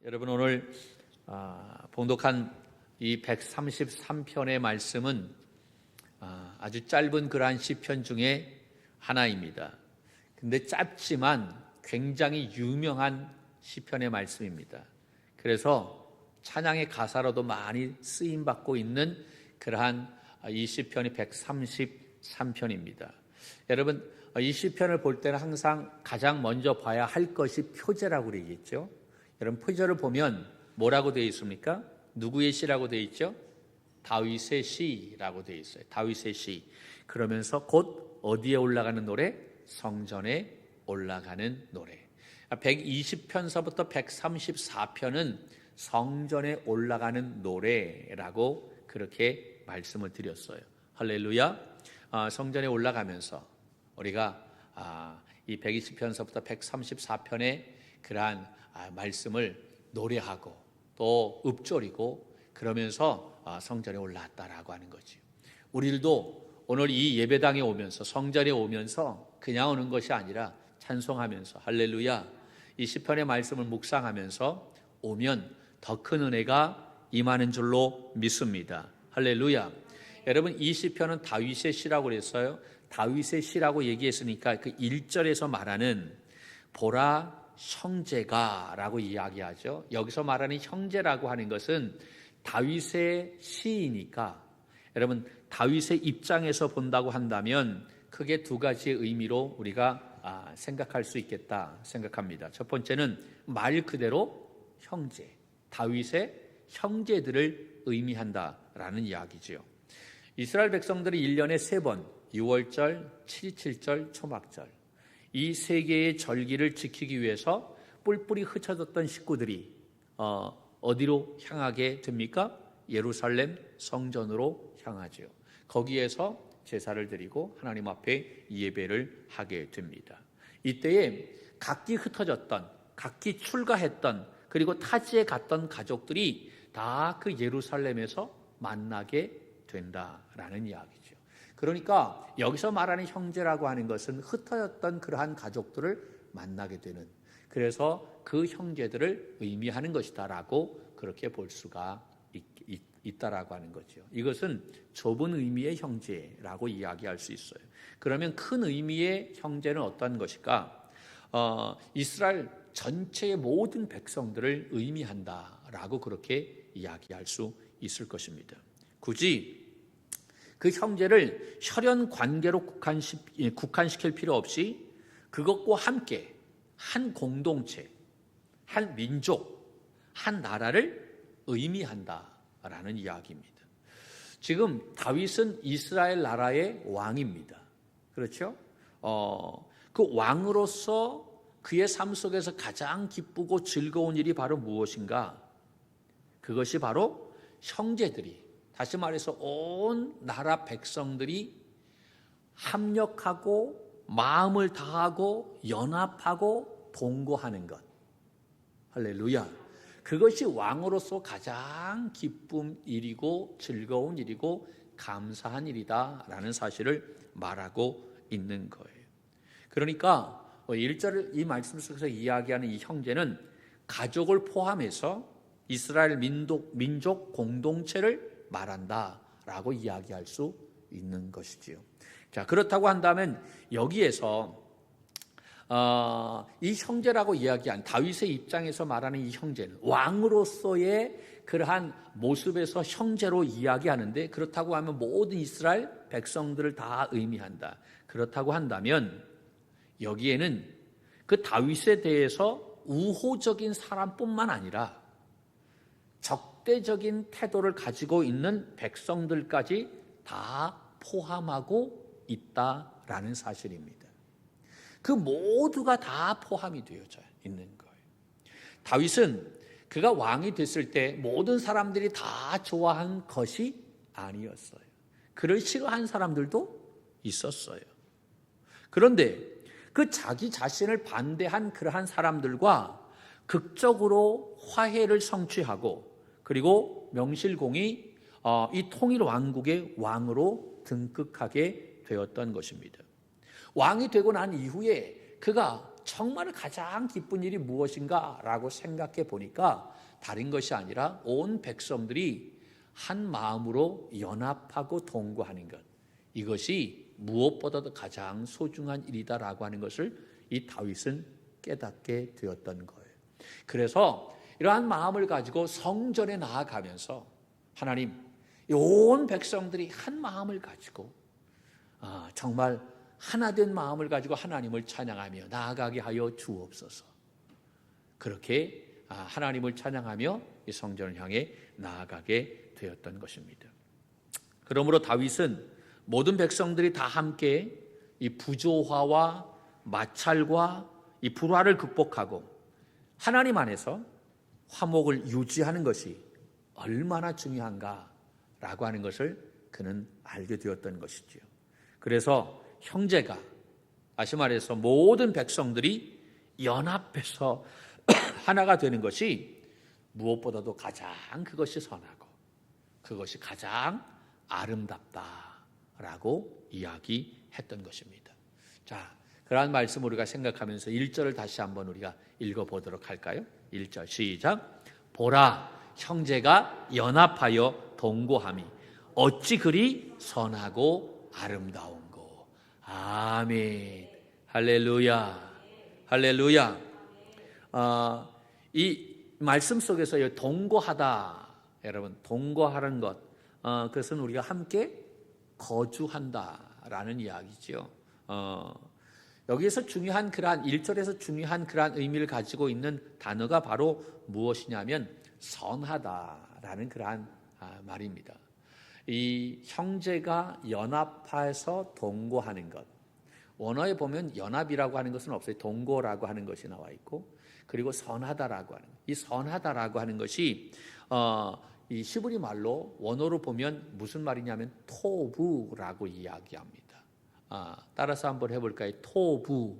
여러분 오늘 봉독한 이 133편의 말씀은 아주 짧은 그러한 시편 중에 하나입니다. 근데 짧지만 굉장히 유명한 시편의 말씀입니다. 그래서 찬양의 가사로도 많이 쓰임받고 있는 그러한 이 시편이 133편입니다. 여러분 이 시편을 볼 때는 항상 가장 먼저 봐야 할 것이 표제라고 그러겠죠. 여러분 표제를 보면 뭐라고 되어 있습니까? 누구의 시라고 되어 있죠? 다윗의 시라고 되어 있어요. 다윗의 시. 그러면서 곧 어디에 올라가는 노래? 성전에 올라가는 노래. 120편서부터 134편은 성전에 올라가는 노래라고 그렇게 말씀을 드렸어요. 할렐루야. 성전에 올라가면서 우리가 이 120편서부터 134편의 그러한 말씀을 노래하고 또 읊조리고 그러면서 성전에 올라왔다라고 하는 거죠. 우리들도 오늘 이 예배당에 오면서 성전에 오면서 그냥 오는 것이 아니라 찬송하면서 할렐루야 이 시편의 말씀을 묵상하면서 오면 더 큰 은혜가 임하는 줄로 믿습니다. 할렐루야. 여러분 이 시편은 다윗의 시라고 그랬어요. 다윗의 시라고 얘기했으니까 그 1절에서 말하는 보라 형제가 라고 이야기하죠. 여기서 말하는 형제라고 하는 것은 다윗의 시이니까 여러분 다윗의 입장에서 본다고 한다면 크게 두 가지의 의미로 우리가 생각할 수 있겠다 생각합니다. 첫 번째는 말 그대로 형제, 다윗의 형제들을 의미한다라는 이야기죠. 이스라엘 백성들이 1년에 3번 6월절, 7.7절, 초막절 이 세 개의 절기를 지키기 위해서 뿔뿔이 흩어졌던 식구들이 어디로 향하게 됩니까? 예루살렘 성전으로 향하죠. 거기에서 제사를 드리고 하나님 앞에 예배를 하게 됩니다. 이때에 각기 흩어졌던, 각기 출가했던 그리고 타지에 갔던 가족들이 다 그 예루살렘에서 만나게 된다라는 이야기죠. 그러니까 여기서 말하는 형제라고 하는 것은 흩어졌던 그러한 가족들을 만나게 되는, 그래서 그 형제들을 의미하는 것이다라고 그렇게 볼 수가 있다라고 하는 거죠. 이것은 좁은 의미의 형제라고 이야기할 수 있어요. 그러면 큰 의미의 형제는 어떤 것일까? 이스라엘 전체의 모든 백성들을 의미한다라고 그렇게 이야기할 수 있을 것입니다. 굳이 그 형제를 혈연 관계로 국한시킬 필요 없이 그것과 함께 한 공동체, 한 민족, 한 나라를 의미한다라는 이야기입니다. 지금 다윗은 이스라엘 나라의 왕입니다. 그렇죠? 그 왕으로서 그의 삶 속에서 가장 기쁘고 즐거운 일이 바로 무엇인가? 그것이 바로 형제들이, 다시 말해서 온 나라 백성들이 합력하고 마음을 다하고 연합하고 동거하는 것. 할렐루야. 그것이 왕으로서 가장 기쁜 일이고 즐거운 일이고 감사한 일이다라는 사실을 말하고 있는 거예요. 그러니까 1절 이 말씀 속에서 이야기하는 이 형제는 가족을 포함해서 이스라엘 민족 공동체를 말한다라고 이야기할 수 있는 것이지요. 자, 그렇다고 한다면 여기에서 이 형제라고 이야기한 다윗의 입장에서 말하는 이 형제는 왕으로서의 그러한 모습에서 형제로 이야기하는데, 그렇다고 하면 모든 이스라엘 백성들을 다 의미한다. 그렇다고 한다면 여기에는 그 다윗에 대해서 우호적인 사람뿐만 아니라 적대적인 태도를 가지고 있는 백성들까지 다 포함하고 있다라는 사실입니다. 그 모두가 다 포함이 되어져 있는 거예요. 다윗은 그가 왕이 됐을 때 모든 사람들이 다 좋아한 것이 아니었어요. 그를 싫어한 사람들도 있었어요. 그런데 그 자기 자신을 반대한 그러한 사람들과 극적으로 화해를 성취하고, 그리고 명실공히 이 통일 왕국의 왕으로 등극하게 되었던 것입니다. 왕이 되고 난 이후에 그가 정말 가장 기쁜 일이 무엇인가 라고 생각해 보니까 다른 것이 아니라 온 백성들이 한 마음으로 연합하고 동거하는 것, 이것이 무엇보다도 가장 소중한 일이다라고 하는 것을 이 다윗은 깨닫게 되었던 거예요. 그래서 이러한 마음을 가지고 성전에 나아가면서 하나님, 온 백성들이 한 마음을 가지고 정말 하나된 마음을 가지고 하나님을 찬양하며 나아가게 하여 주옵소서. 그렇게 하나님을 찬양하며 이 성전을 향해 나아가게 되었던 것입니다. 그러므로 다윗은 모든 백성들이 다 함께 이 부조화와 마찰과 이 불화를 극복하고 하나님 안에서 화목을 유지하는 것이 얼마나 중요한가라고 하는 것을 그는 알게 되었던 것이지요. 그래서 형제가, 다시 말해서 모든 백성들이 연합해서 하나가 되는 것이 무엇보다도 가장 그것이 선하고 그것이 가장 아름답다라고 이야기했던 것입니다. 자, 그러한 말씀 우리가 생각하면서 1절을 다시 한번 우리가 읽어보도록 할까요? 1절 시작. 보라, 형제가 연합하여 동거함이 어찌 그리 선하고 아름다운고. 아멘. 할렐루야. 할렐루야. 이 말씀 속에서 동거하다, 여러분, 동거하는 것, 그것은 우리가 함께 거주한다라는 이야기죠. 여기에서 중요한 그러한 1절에서 중요한 그러한 의미를 가지고 있는 단어가 바로 무엇이냐면 선하다라는 그러한 말입니다. 이 형제가 연합해서 동거하는 것, 원어에 보면 연합이라고 하는 것은 없어요. 동거라고 하는 것이 나와 있고, 그리고 선하다라고 하는, 이 선하다라고 하는 것이 이 히브리 말로 원어로 보면 무슨 말이냐면 토부라고 이야기합니다. 따라서 한번 해볼까요? 토부.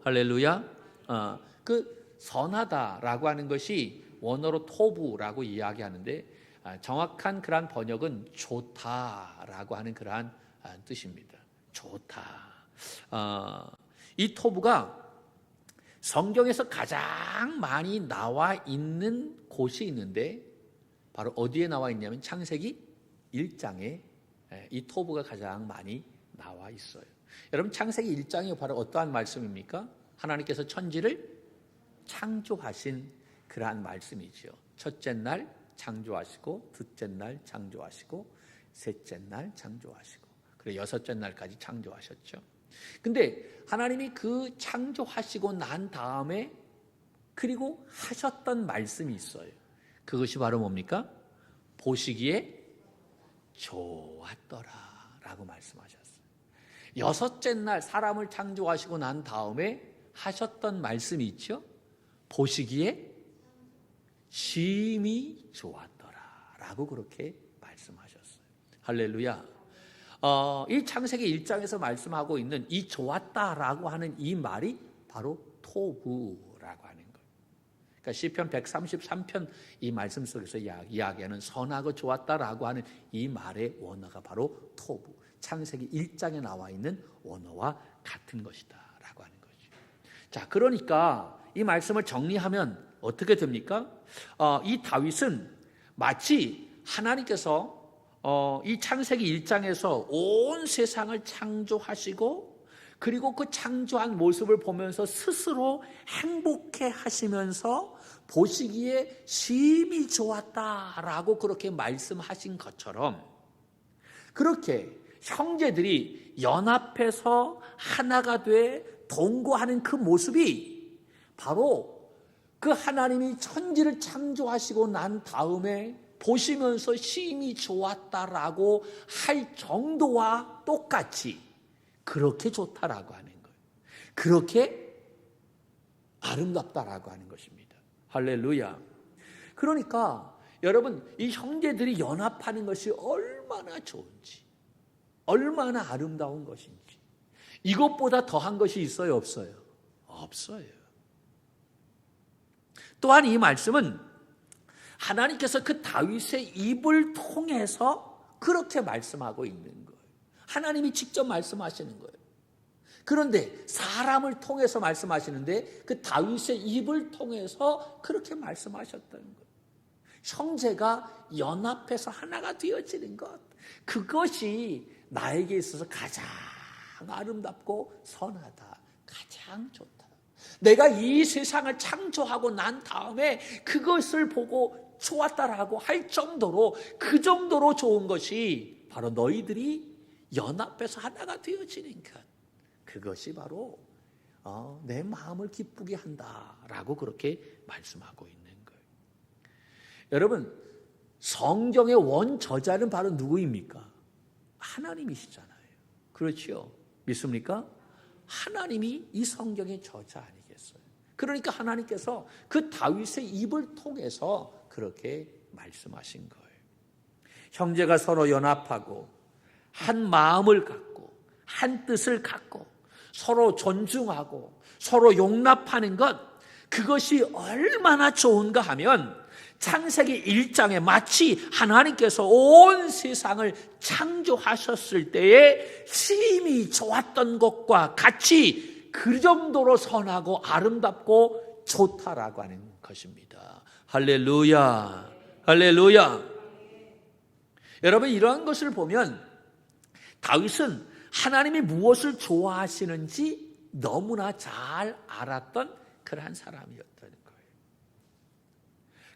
할렐루야. 그 선하다라고 하는 것이 원어로 토부라고 이야기하는데 정확한 그러한 번역은 좋다라고 하는 그러한 뜻입니다. 좋다. 이 토부가 성경에서 가장 많이 나와 있는 곳이 있는데 바로 어디에 나와 있냐면 창세기 1장에 이 토부가 가장 많이 나와 있어요. 여러분, 창세기 1장이 바로 어떠한 말씀입니까? 하나님께서 천지를 창조하신 그러한 말씀이죠. 첫째 날 창조하시고, 둘째 날 창조하시고, 셋째 날 창조하시고, 그리고 여섯째 날까지 창조하셨죠. 근데 하나님이 그 창조하시고 난 다음에 그리고 하셨던 말씀이 있어요. 그것이 바로 뭡니까? 보시기에 좋았더라 라고 말씀하셨어요. 여섯째 날 사람을 창조하시고 난 다음에 하셨던 말씀이 있죠. 보시기에 심히 좋았더라 라고 그렇게 말씀하셨어요. 할렐루야. 이 창세기 1장에서 말씀하고 있는 이 좋았다라고 하는 이 말이 바로 토부라고 하는 거예요. 그러니까 시편 133편 이 말씀 속에서 이야기하는 선하고 좋았다라고 하는 이 말의 원어가 바로 토부, 창세기 1장에 나와 있는 원어와 같은 것이다 라고 하는 거죠. 자, 그러니까 이 말씀을 정리하면 어떻게 됩니까? 이 다윗은 마치 하나님께서 이 창세기 1장에서 온 세상을 창조하시고 그리고 그 창조한 모습을 보면서 스스로 행복해 하시면서 보시기에 심히 좋았다라고 그렇게 말씀하신 것처럼 그렇게 형제들이 연합해서 하나가 돼 동거하는 그 모습이 바로 그 하나님이 천지를 창조하시고 난 다음에 보시면서 심히 좋았다라고 할 정도와 똑같이 그렇게 좋다라고 하는 거예요. 그렇게 아름답다라고 하는 것입니다. 할렐루야. 그러니까 여러분, 이 형제들이 연합하는 것이 얼마나 좋은지, 얼마나 아름다운 것인지, 이것보다 더한 것이 있어요, 없어요? 없어요. 또한 이 말씀은 하나님께서 그 다윗의 입을 통해서 그렇게 말씀하고 있는 거예요. 하나님이 직접 말씀하시는 거예요. 그런데 사람을 통해서 말씀하시는데 그 다윗의 입을 통해서 그렇게 말씀하셨다는 거예요. 형제가 연합해서 하나가 되어지는 것, 그것이 나에게 있어서 가장 아름답고 선하다, 가장 좋다. 내가 이 세상을 창조하고 난 다음에 그것을 보고 좋았다라고 할 정도로, 그 정도로 좋은 것이 바로 너희들이 연합해서 하나가 되어지는 것, 그것이 바로 내 마음을 기쁘게 한다라고 그렇게 말씀하고 있는 거예요. 여러분, 성경의 원저자는 바로 누구입니까? 하나님이시잖아요. 그렇죠? 믿습니까? 하나님이 이 성경의 저자 아니겠어요? 그러니까 하나님께서 그 다윗의 입을 통해서 그렇게 말씀하신 거예요. 형제가 서로 연합하고 한 마음을 갖고 한 뜻을 갖고 서로 존중하고 서로 용납하는 것, 그것이 얼마나 좋은가 하면 창세기 1장에 마치 하나님께서 온 세상을 창조하셨을 때에 심히 좋았던 것과 같이 그 정도로 선하고 아름답고 좋다라고 하는 것입니다. 할렐루야, 할렐루야. 여러분, 이러한 것을 보면 다윗은 하나님이 무엇을 좋아하시는지 너무나 잘 알았던 그러한 사람이었다는 거예요.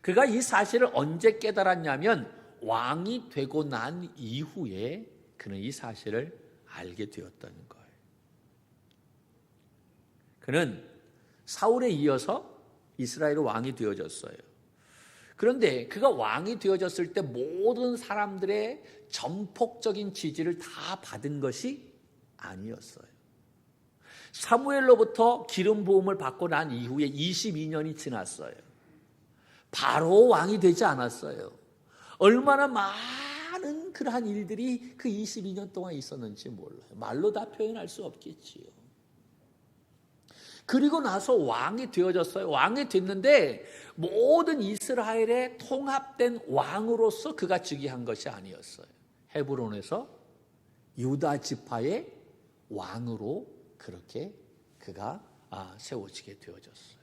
그가 이 사실을 언제 깨달았냐면 왕이 되고 난 이후에 그는 이 사실을 알게 되었다는 거예요. 그는 사울에 이어서 이스라엘 왕이 되어졌어요. 그런데 그가 왕이 되어졌을 때 모든 사람들의 전폭적인 지지를 다 받은 것이 아니었어요. 사무엘로부터 기름 부음을 받고 난 이후에 22년이 지났어요. 바로 왕이 되지 않았어요. 얼마나 많은 그러한 일들이 그 22년 동안 있었는지 몰라요. 말로 다 표현할 수 없겠지요. 그리고 나서 왕이 되어졌어요. 왕이 됐는데 모든 이스라엘의 통합된 왕으로서 그가 즉위한 것이 아니었어요. 헤브론에서 유다 지파의 왕으로 그렇게 그가 세워지게 되어졌어요.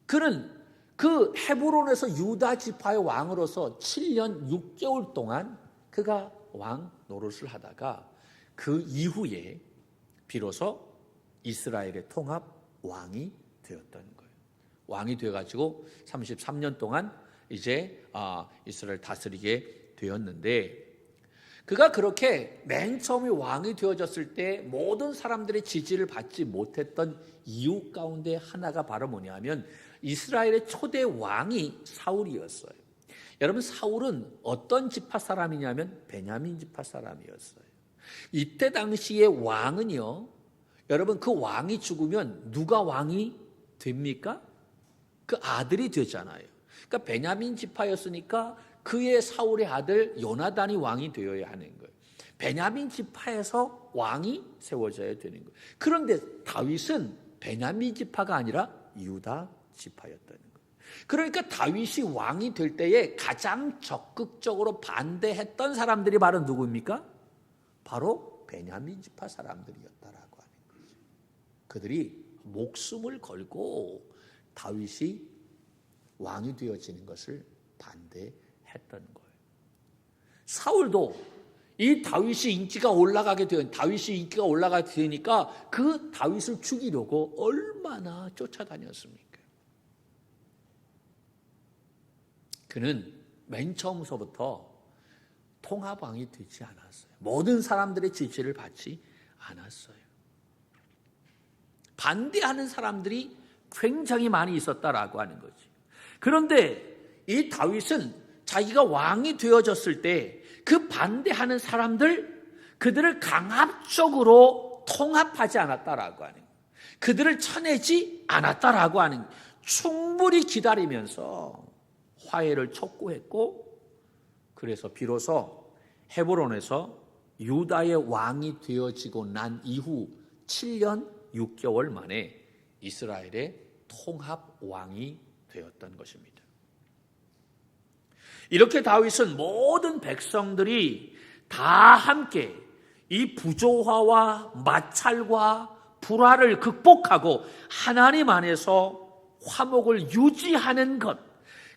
그는 그 헤브론에서 유다 지파의 왕으로서 7년 6개월 동안 그가 왕 노릇을 하다가 그 이후에 비로소 이스라엘의 통합 왕이 되었다는 거예요. 왕이 되어가지고 33년 동안 이제 이스라엘 다스리게 되었는데, 그가 그렇게 맨 처음에 왕이 되어졌을 때 모든 사람들의 지지를 받지 못했던 이유 가운데 하나가 바로 뭐냐면 이스라엘의 초대 왕이 사울이었어요. 여러분, 사울은 어떤 지파 사람이냐면 베냐민 지파 사람이었어요. 이때 당시의 왕은요, 여러분, 그 왕이 죽으면 누가 왕이 됩니까? 그 아들이 되잖아요. 그러니까 베냐민 지파였으니까 그의 사울의 아들 요나단이 왕이 되어야 하는 거예요. 베냐민 지파에서 왕이 세워져야 되는 거예요. 그런데 다윗은 베냐민 지파가 아니라 유다 지파였다는 거예요. 그러니까 다윗이 왕이 될 때에 가장 적극적으로 반대했던 사람들이 바로 누구입니까? 바로 베냐민 지파 사람들이었다라고 하는 거죠. 그들이 목숨을 걸고 다윗이 왕이 되어지는 것을 반대했던 거예요. 사울도 이 다윗이 인기가 올라가게 되니까 그 다윗을 죽이려고 얼마나 쫓아다녔습니까? 그는 맨 처음서부터 통합왕이 되지 않았어요. 모든 사람들의 지지를 받지 않았어요. 반대하는 사람들이 굉장히 많이 있었다라고 하는 거지. 그런데 이 다윗은 자기가 왕이 되어졌을 때 그 반대하는 사람들, 그들을 강압적으로 통합하지 않았다라고 하는 거예요. 그들을 쳐내지 않았다라고 하는 거예요. 충분히 기다리면서 화해를 촉구했고, 그래서 비로소 헤브론에서 유다의 왕이 되어지고 난 이후 7년 6개월 만에 이스라엘의 통합 왕이 되었던 것입니다. 이렇게 다윗은 모든 백성들이 다 함께 이 부조화와 마찰과 불화를 극복하고 하나님 안에서 화목을 유지하는 것,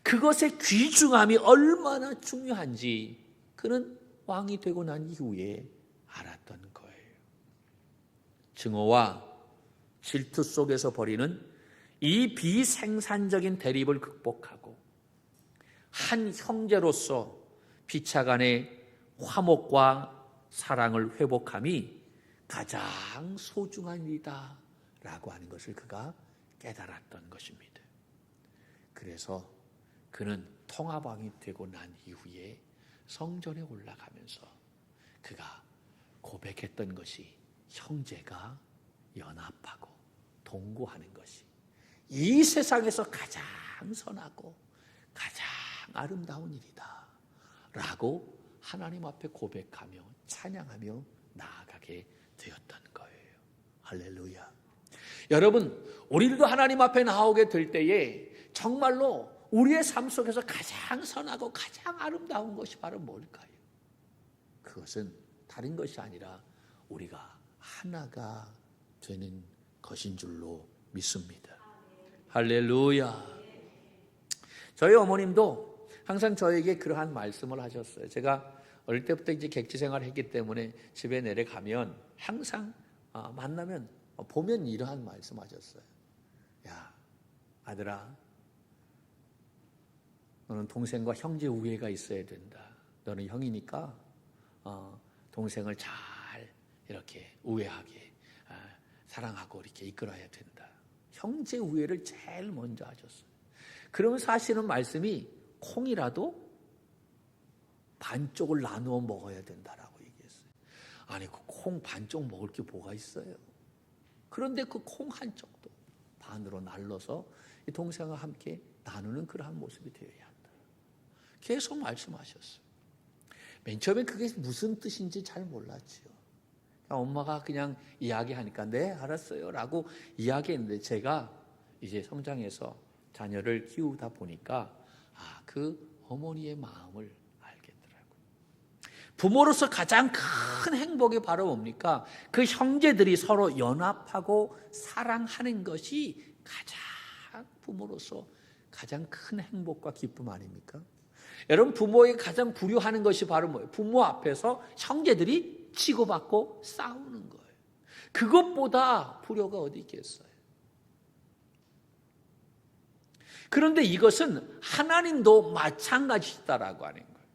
그것의 귀중함이 얼마나 중요한지 그는 왕이 되고 난 이후에 알았던 거예요. 증오와 질투 속에서 벌이는 이 비생산적인 대립을 극복하고 한 형제로서 피차간의 화목과 사랑을 회복함이 가장 소중한 일이다 라고 하는 것을 그가 깨달았던 것입니다. 그래서 그는 통합왕이 되고 난 이후에 성전에 올라가면서 그가 고백했던 것이 형제가 연합하고 동거하는 것이 이 세상에서 가장 선하고 가장 아름다운 일이다 라고 하나님 앞에 고백하며 찬양하며 나아가게 되었던 거예요. 할렐루야. 여러분, 우리도 하나님 앞에 나오게 될 때에 정말로 우리의 삶 속에서 가장 선하고 가장 아름다운 것이 바로 뭘까요? 그것은 다른 것이 아니라 우리가 하나가 되는 것인 줄로 믿습니다. 할렐루야. 저희 어머님도 항상 저에게 그러한 말씀을 하셨어요. 제가 어릴 때부터 이제 객지 생활을 했기 때문에 집에 내려가면 항상 만나면 보면 이러한 말씀하셨어요. 야, 아들아, 너는 동생과 형제 우애가 있어야 된다. 너는 형이니까 동생을 잘 이렇게 우애하게 사랑하고 이렇게 이끌어야 된다. 형제 우애를 제일 먼저 하셨어요. 그러면서 하시는 말씀이 콩이라도 반쪽을 나누어 먹어야 된다라고 얘기했어요. 아니, 그 콩 반쪽 먹을 게 뭐가 있어요? 그런데 그 콩 한쪽도 반으로 날라서 이 동생과 함께 나누는 그러한 모습이 되어야 한다. 계속 말씀하셨어요. 맨 처음에 그게 무슨 뜻인지 잘 몰랐지요. 엄마가 그냥 이야기하니까 네, 알았어요 라고 이야기했는데 제가 이제 성장해서 자녀를 키우다 보니까 그 어머니의 마음을 알겠더라고요. 부모로서 가장 큰 행복이 바로 뭡니까? 그 형제들이 서로 연합하고 사랑하는 것이 가장 부모로서 가장 큰 행복과 기쁨 아닙니까? 여러분, 부모에게 가장 불효하는 것이 바로 뭐예요? 부모 앞에서 형제들이 치고받고 싸우는 거예요. 그것보다 불효가 어디 있겠어요? 그런데 이것은 하나님도 마찬가지다라고 하는 거예요.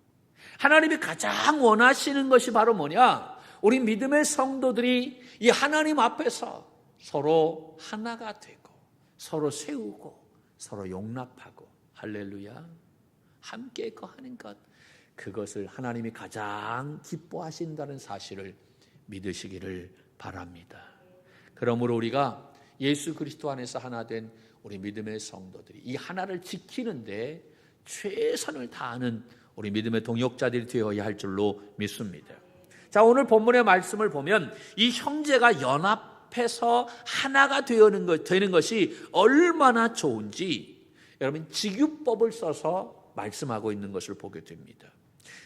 하나님이 가장 원하시는 것이 바로 뭐냐? 우리 믿음의 성도들이 이 하나님 앞에서 서로 하나가 되고 서로 세우고 서로 용납하고 할렐루야 함께 거하는 것, 그것을 하나님이 가장 기뻐하신다는 사실을 믿으시기를 바랍니다. 그러므로 우리가 예수 그리스도 안에서 하나 된 우리 믿음의 성도들이 이 하나를 지키는데 최선을 다하는 우리 믿음의 동역자들이 되어야 할 줄로 믿습니다. 자, 오늘 본문의 말씀을 보면 이 형제가 연합해서 하나가 되는 것이 얼마나 좋은지 여러분 직유법을 써서 말씀하고 있는 것을 보게 됩니다.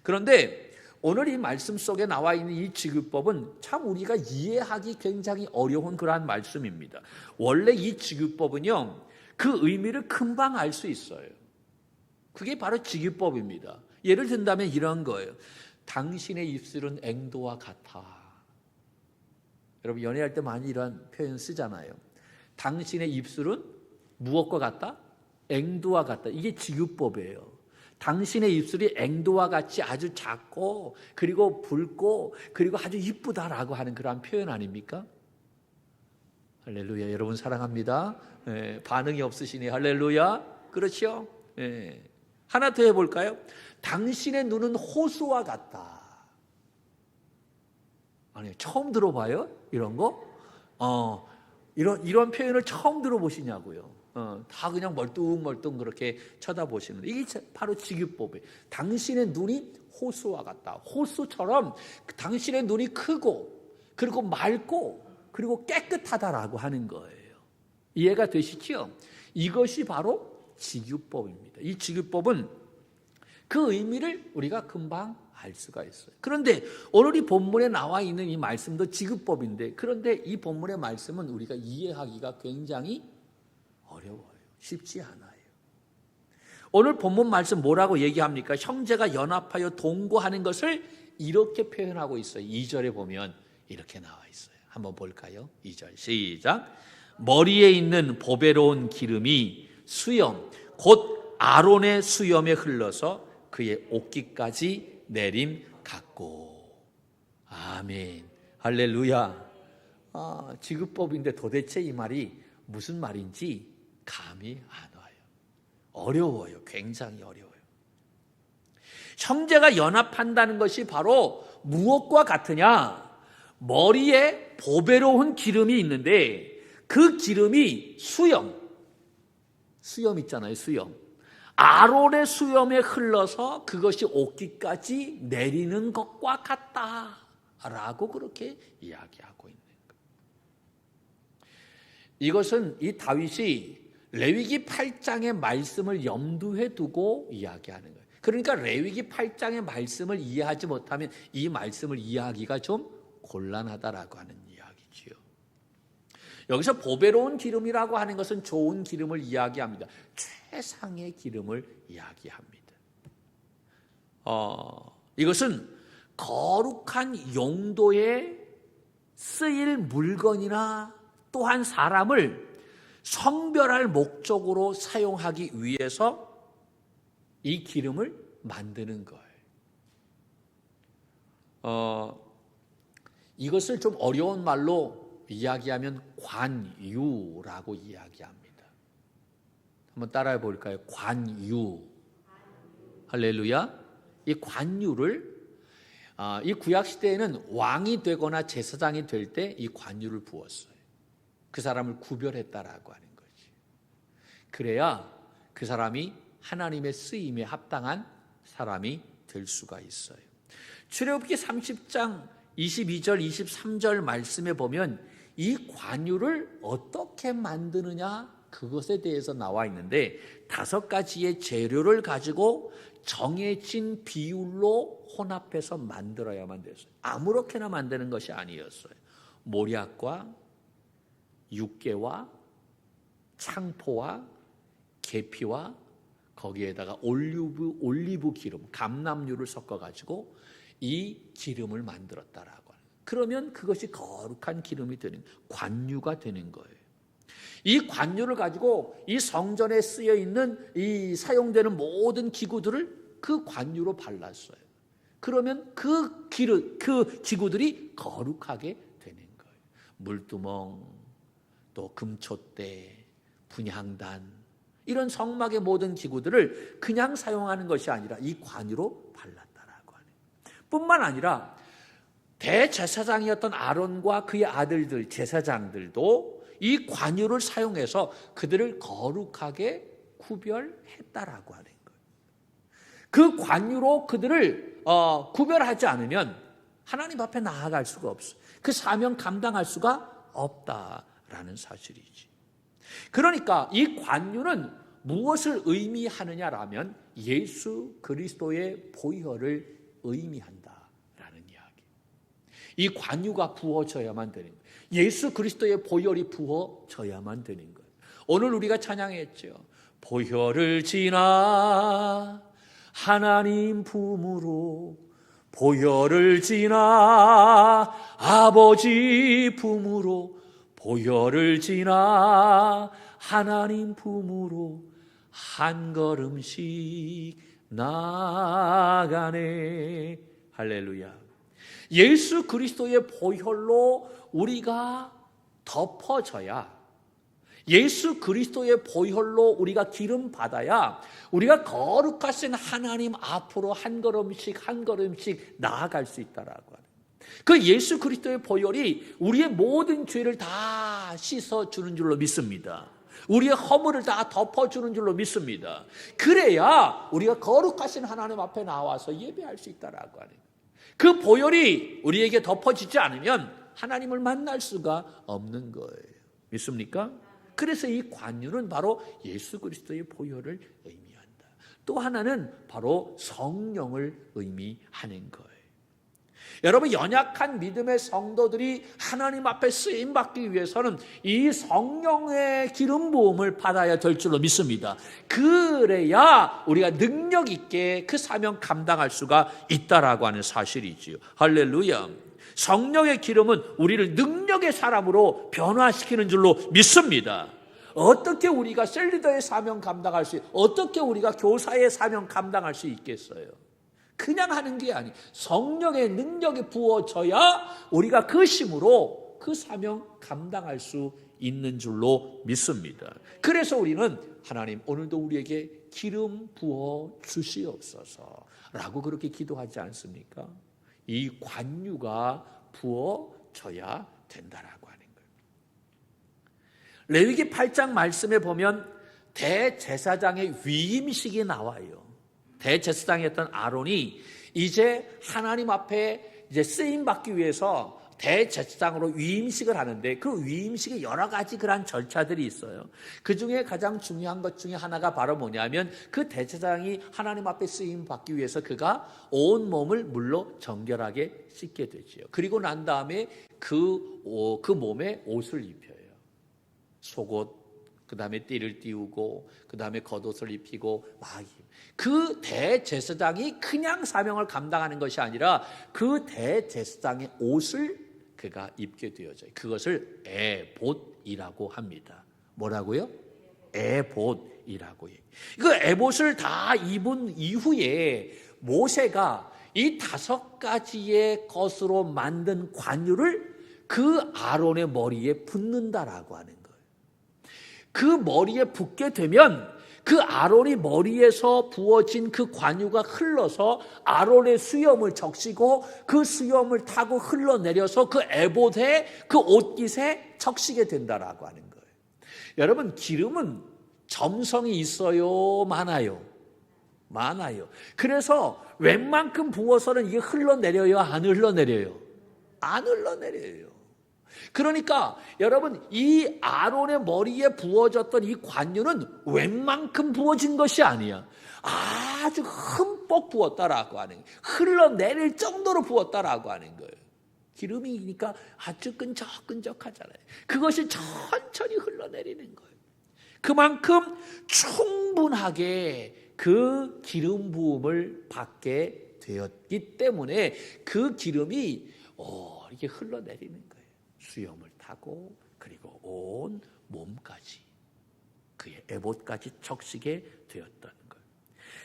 그런데 오늘 이 말씀 속에 나와 있는 이 직유법은 참 우리가 이해하기 굉장히 어려운 그러한 말씀입니다. 원래 이 직유법은요, 그 의미를 금방 알 수 있어요. 그게 바로 직유법입니다. 예를 든다면 이런 거예요. 당신의 입술은 앵도와 같아. 여러분 연애할 때 많이 이런 표현 쓰잖아요. 당신의 입술은 무엇과 같다? 앵도와 같다. 이게 직유법이에요. 당신의 입술이 앵도와 같이 아주 작고 그리고 붉고 그리고 아주 이쁘다라고 하는 그런 표현 아닙니까? 할렐루야. 여러분 사랑합니다. 반응이 없으시네. 할렐루야. 그렇죠? 하나 더 해볼까요? 당신의 눈은 호수와 같다. 아니요, 처음 들어봐요? 이런 거? 이런 표현을 처음 들어보시냐고요. 다 그냥 멀뚱멀뚱 그렇게 쳐다보시는데 이게 바로 직유법이에요. 당신의 눈이 호수와 같다. 호수처럼 당신의 눈이 크고 그리고 맑고 그리고 깨끗하다라고 하는 거예요. 이해가 되시죠? 이것이 바로 직유법입니다. 이 직유법은 그 의미를 우리가 금방 알 수가 있어요. 그런데 오늘 이 본문에 나와 있는 이 말씀도 지급법인데, 그런데 이 본문의 말씀은 우리가 이해하기가 굉장히 어려워요. 쉽지 않아요. 오늘 본문 말씀 뭐라고 얘기합니까? 형제가 연합하여 동거하는 것을 이렇게 표현하고 있어요. 2절에 보면 이렇게 나와 있어요. 한번 볼까요? 2절 시작. 머리에 있는 보배로운 기름이 수염 곧 아론의 수염에 흘러서 그의 옷깃까지 내림 같고. 아멘. 할렐루야. 지급법인데 도대체 이 말이 무슨 말인지 감이 안 와요. 어려워요. 굉장히 어려워요. 형제가 연합한다는 것이 바로 무엇과 같으냐? 머리에 보배로운 기름이 있는데 그 기름이 수염 있잖아요. 수염. 아론의 수염에 흘러서 그것이 옷깃까지 내리는 것과 같다라고 그렇게 이야기하고 있는 거예요. 이것은 이 다윗이 레위기 8장의 말씀을 염두에 두고 이야기하는 거예요. 그러니까 레위기 8장의 말씀을 이해하지 못하면 이 말씀을 이해하기가 좀 곤란하다라고 하는 이야기지요. 여기서 보배로운 기름이라고 하는 것은 좋은 기름을 이야기합니다. 최상의 기름을 이야기합니다. 이것은 거룩한 용도에 쓰일 물건이나 또한 사람을 성별할 목적으로 사용하기 위해서 이 기름을 만드는 거예요. 이것을 좀 어려운 말로 이야기하면 관유라고 이야기합니다. 한번 따라해 볼까요? 관유. 할렐루야. 이 관유를 이 구약 시대에는 왕이 되거나 제사장이 될 때 이 관유를 부었어요. 그 사람을 구별했다라고 하는 거지. 그래야 그 사람이 하나님의 쓰임에 합당한 사람이 될 수가 있어요. 출애굽기 30장 22절 23절 말씀에 보면 이 관유를 어떻게 만드느냐 그것에 대해서 나와 있는데 5가지의 재료를 가지고 정해진 비율로 혼합해서 만들어야만 됐어요. 아무렇게나 만드는 것이 아니었어요. 모략과 육개와 창포와 계피와 거기에다가 올리브 기름, 감람유를 섞어가지고 이 기름을 만들었다라고 하는. 그러면 그것이 거룩한 기름이 되는, 관유가 되는 거예요. 이 관유를 가지고 이 성전에 쓰여 있는 이 사용되는 모든 기구들을 그 관유로 발랐어요. 그러면 그 기구들이 거룩하게 되는 거예요. 물두멍, 또 금촛대, 분향단, 이런 성막의 모든 기구들을 그냥 사용하는 것이 아니라 이 관유로 발랐다라고 하는. 뿐만 아니라 대제사장이었던 아론과 그의 아들들, 제사장들도 이 관유를 사용해서 그들을 거룩하게 구별했다라고 하는 거예요. 그 관유로 그들을 구별하지 않으면 하나님 앞에 나아갈 수가 없어요. 그 사명 감당할 수가 없다라는 사실이지. 그러니까 이 관유는 무엇을 의미하느냐라면 예수 그리스도의 보혈을 의미한다라는 이야기. 이 관유가 부어져야만 되는 거예요. 예수 그리스도의 보혈이 부어져야만 되는 거예요. 오늘 우리가 찬양했죠. 보혈을 지나 하나님 품으로, 보혈을 지나 아버지 품으로, 보혈을 지나 하나님 품으로 한 걸음씩 나아가네. 할렐루야. 예수 그리스도의 보혈로 우리가 덮어져야, 예수 그리스도의 보혈로 우리가 기름 받아야 우리가 거룩하신 하나님 앞으로 한 걸음씩 한 걸음씩 나아갈 수 있다라고 하는. 그 예수 그리스도의 보혈이 우리의 모든 죄를 다 씻어주는 줄로 믿습니다. 우리의 허물을 다 덮어주는 줄로 믿습니다. 그래야 우리가 거룩하신 하나님 앞에 나와서 예배할 수 있다라고 하는. 그 보혈이 우리에게 덮어지지 않으면 하나님을 만날 수가 없는 거예요. 믿습니까? 그래서 이 관유는 바로 예수 그리스도의 보혈을 의미한다. 또 하나는 바로 성령을 의미하는 거예요. 여러분, 연약한 믿음의 성도들이 하나님 앞에 쓰임받기 위해서는 이 성령의 기름 부음을 받아야 될 줄로 믿습니다. 그래야 우리가 능력 있게 그 사명 감당할 수가 있다라고 하는 사실이지요. 할렐루야. 성령의 기름은 우리를 능력의 사람으로 변화시키는 줄로 믿습니다. 어떻게 우리가 셀리더의 사명 감당할 수, 어떻게 우리가 교사의 사명 감당할 수 있겠어요? 그냥 하는 게 아니, 성령의 능력이 부어져야 우리가 그 힘으로 그 사명 감당할 수 있는 줄로 믿습니다. 그래서 우리는 하나님 오늘도 우리에게 기름 부어 주시옵소서 라고 그렇게 기도하지 않습니까? 이 관유가 부어져야 된다라고 하는 거예요. 레위기 8장 말씀에 보면 대제사장의 위임식이 나와요. 대제사장이었던 아론이 이제 하나님 앞에 이제 쓰임 받기 위해서 대제사장으로 위임식을 하는데, 그 위임식에 여러 가지 그러한 절차들이 있어요. 그 중에 가장 중요한 것 중에 하나가 바로 뭐냐면, 그 대제사장이 하나님 앞에 쓰임 받기 위해서 그가 온 몸을 물로 정결하게 씻게 되지요. 그리고 난 다음에 그 몸에 옷을 입혀요. 속옷, 그 다음에 띠를 띄우고, 그 다음에 겉옷을 입히고, 그 대제사장이 그냥 사명을 감당하는 것이 아니라 그 대제사장의 옷을 그가 입게 되어져요. 그것을 에봇이라고 합니다. 뭐라고요? 에봇이라고 해요. 그 에봇을 다 입은 이후에 모세가 이 5가지의 것으로 만든 관유를 그 아론의 머리에 붓는다라고 하는 거예요. 그 머리에 붓게 되면 그 아론이 머리에서 부어진 그 관유가 흘러서 아론의 수염을 적시고, 그 수염을 타고 흘러내려서 그 에봇에, 그 옷깃에 적시게 된다라고 하는 거예요. 여러분, 기름은 점성이 있어요, 많아요? 많아요. 그래서 웬만큼 부어서는 이게 흘러내려요, 안 흘러내려요? 안 흘러내려요. 그러니까 여러분, 이 아론의 머리에 부어졌던 이 관유는 웬만큼 부어진 것이 아니야. 아주 흠뻑 부었다라고 하는 거예요. 흘러내릴 정도로 부었다라고 하는 거예요. 기름이니까 아주 끈적끈적하잖아요. 그것이 천천히 흘러내리는 거예요. 그만큼 충분하게 그 기름 부음을 받게 되었기 때문에 그 기름이 이렇게 흘러내리는 거예요. 수염을 타고, 그리고 온 몸까지, 그의 에봇까지 적시게 되었다는 거예요.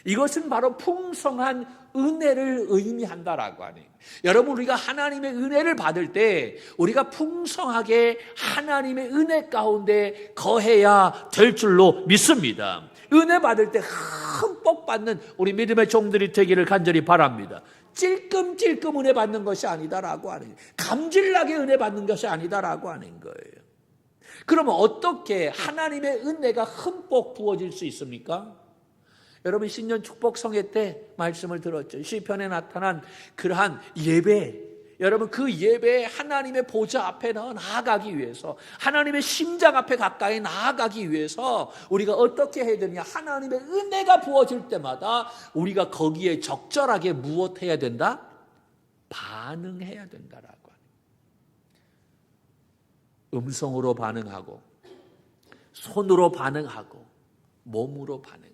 이것은 바로 풍성한 은혜를 의미한다라고 하네요. 여러분, 우리가 하나님의 은혜를 받을 때 우리가 풍성하게 하나님의 은혜 가운데 거해야 될 줄로 믿습니다. 은혜 받을 때 흠뻑 받는 우리 믿음의 종들이 되기를 간절히 바랍니다. 찔끔찔끔 은혜 받는 것이 아니다라고 하는 거예요. 감질나게 은혜 받는 것이 아니다라고 하는 거예요. 그러면 어떻게 하나님의 은혜가 흠뻑 부어질 수 있습니까? 여러분, 신년 축복 성회 때 말씀을 들었죠. 시편에 나타난 그러한 예배, 여러분, 그 예배에 하나님의 보좌 앞에 나아가기 위해서, 하나님의 심장 앞에 가까이 나아가기 위해서 우리가 어떻게 해야 되느냐? 하나님의 은혜가 부어질 때마다 우리가 거기에 적절하게 무엇해야 된다? 반응해야 된다라고 하는. 음성으로 반응하고, 손으로 반응하고, 몸으로 반응하고.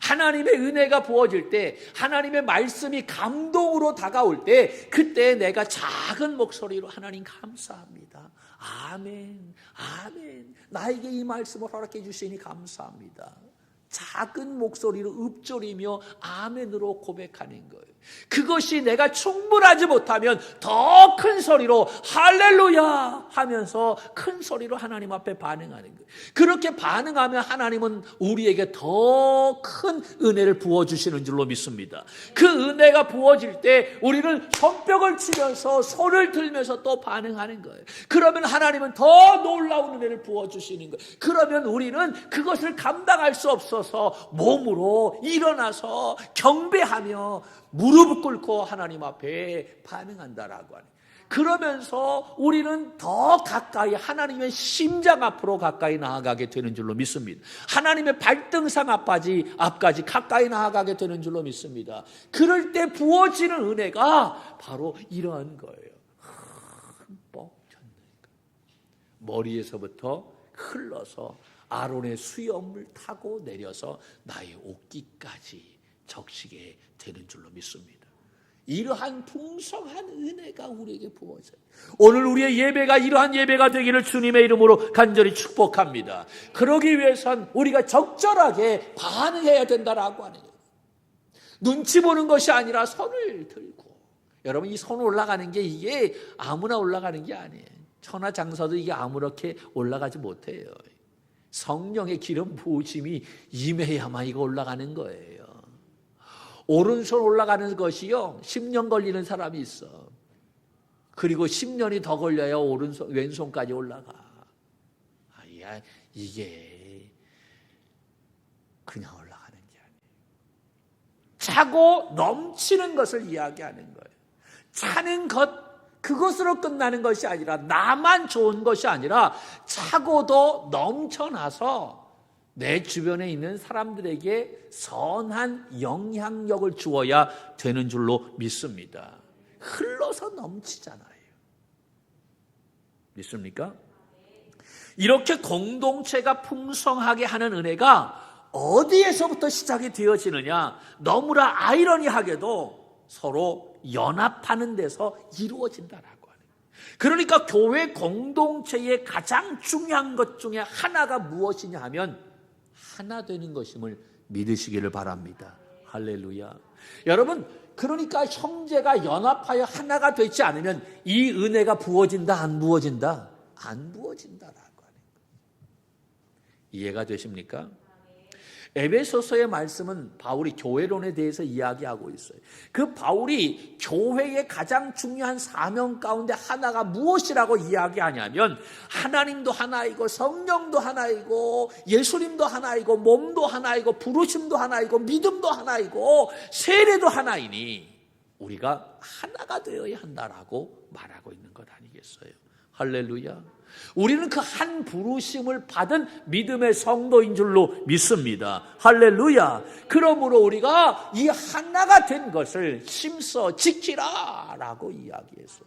하나님의 은혜가 부어질 때, 하나님의 말씀이 감동으로 다가올 때, 그때 내가 작은 목소리로 하나님 감사합니다. 아멘, 아멘. 나에게 이 말씀을 허락해 주시니 감사합니다. 작은 목소리로 읊조리며 아멘으로 고백하는 거예요. 그것이 내가 충분하지 못하면 더 큰 소리로 할렐루야 하면서 큰 소리로 하나님 앞에 반응하는 거예요. 그렇게 반응하면 하나님은 우리에게 더 큰 은혜를 부어주시는 줄로 믿습니다. 그 은혜가 부어질 때 우리는 손뼉을 치면서 손을 들면서 또 반응하는 거예요. 그러면 하나님은 더 놀라운 은혜를 부어주시는 거예요. 그러면 우리는 그것을 감당할 수 없어서 몸으로 일어나서 경배하며 무릎을 꿇고 하나님 앞에 반응한다라고 하는. 그러면서 우리는 더 가까이 하나님의 심장 앞으로 가까이 나아가게 되는 줄로 믿습니다. 하나님의 발등상 앞까지 가까이 나아가게 되는 줄로 믿습니다. 그럴 때 부어지는 은혜가 바로 이러한 거예요. 흠뻑 젖는 머리에서부터 흘러서 아론의 수염을 타고 내려서 나의 옷깃까지 적시게 되는 줄로 믿습니다. 이러한 풍성한 은혜가 우리에게 부어져요. 오늘 우리의 예배가 이러한 예배가 되기를 주님의 이름으로 간절히 축복합니다. 그러기 위해선 우리가 적절하게 반응해야 된다라고 하는 거예요. 눈치 보는 것이 아니라 손을 들고. 여러분, 이 손 올라가는 게 이게 아무나 올라가는 게 아니에요. 천하장사도 이게 아무렇게 올라가지 못해요. 성령의 기름 부으심이 임해야만 이거 올라가는 거예요. 오른손 올라가는 것이요 10년 걸리는 사람이 있어. 그리고 10년이 더 걸려야 왼손까지 올라가. 이게 그냥 올라가는 게 아니에요. 차고 넘치는 것을 이야기하는 거예요. 차는 것, 그것으로 끝나는 것이 아니라, 나만 좋은 것이 아니라 차고도 넘쳐나서 내 주변에 있는 사람들에게 선한 영향력을 주어야 되는 줄로 믿습니다. 흘러서 넘치잖아요. 믿습니까? 이렇게 공동체가 풍성하게 하는 은혜가 어디에서부터 시작이 되어지느냐? 너무나 아이러니하게도 서로 연합하는 데서 이루어진다라고 하는 거예요. 그러니까 교회 공동체의 가장 중요한 것 중에 하나가 무엇이냐 하면 하나 되는 것임을 믿으시기를 바랍니다. 할렐루야. 여러분, 그러니까 형제가 연합하여 하나가 되지 않으면 이 은혜가 부어진다, 안 부어진다? 안 부어진다라고 하는 거예요. 이해가 되십니까? 에베소서의 말씀은 바울이 교회론에 대해서 이야기하고 있어요. 그 바울이 교회의 가장 중요한 사명 가운데 하나가 무엇이라고 이야기하냐면, 하나님도 하나이고 성령도 하나이고 예수님도 하나이고 몸도 하나이고 부르심도 하나이고 믿음도 하나이고 세례도 하나이니 우리가 하나가 되어야 한다라고 말하고 있는 것 아니겠어요? 할렐루야. 우리는 그 한 부르심을 받은 믿음의 성도인 줄로 믿습니다. 할렐루야. 그러므로 우리가 이 하나가 된 것을 힘써 지키라라고 이야기했어요.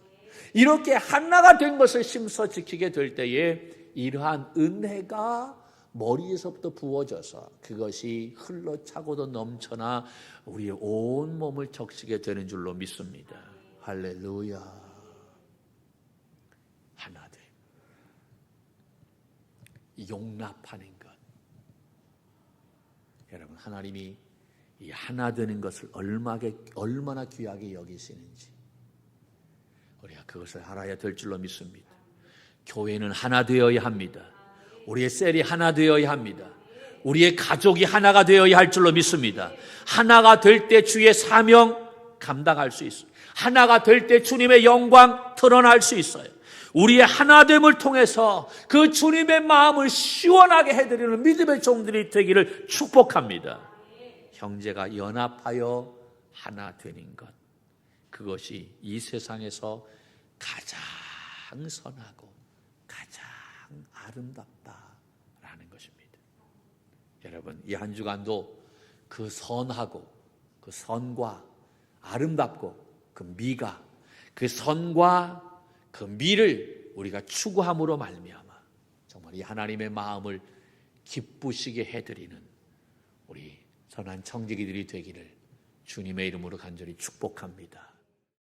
이렇게 하나가 된 것을 힘써 지키게 될 때에 이러한 은혜가 머리에서부터 부어져서 그것이 흘러차고도 넘쳐나 우리의 온 몸을 적시게 되는 줄로 믿습니다. 할렐루야. 하나 돼. 용납하는 것. 여러분, 하나님이 이 하나 되는 것을 얼마나 귀하게 여기시는지 우리가 그것을 알아야 될 줄로 믿습니다. 교회는 하나 되어야 합니다. 우리의 셀이 하나 되어야 합니다. 우리의 가족이 하나가 되어야 할 줄로 믿습니다. 하나가 될 때 주의 사명 감당할 수 있어요. 하나가 될 때 주님의 영광 드러날 수 있어요. 우리의 하나됨을 통해서 그 주님의 마음을 시원하게 해드리는 믿음의 종들이 되기를 축복합니다. 형제가 연합하여 하나 되는 것, 그것이 이 세상에서 가장 선하고 가장 아름답다라는 것입니다. 여러분, 이 한 주간도 그 선하고 그 선과 아름답고 그 미가, 그 선과 그 미를 우리가 추구함으로 말미암아 정말 이 하나님의 마음을 기쁘시게 해드리는 우리 선한 청지기들이 되기를 주님의 이름으로 간절히 축복합니다.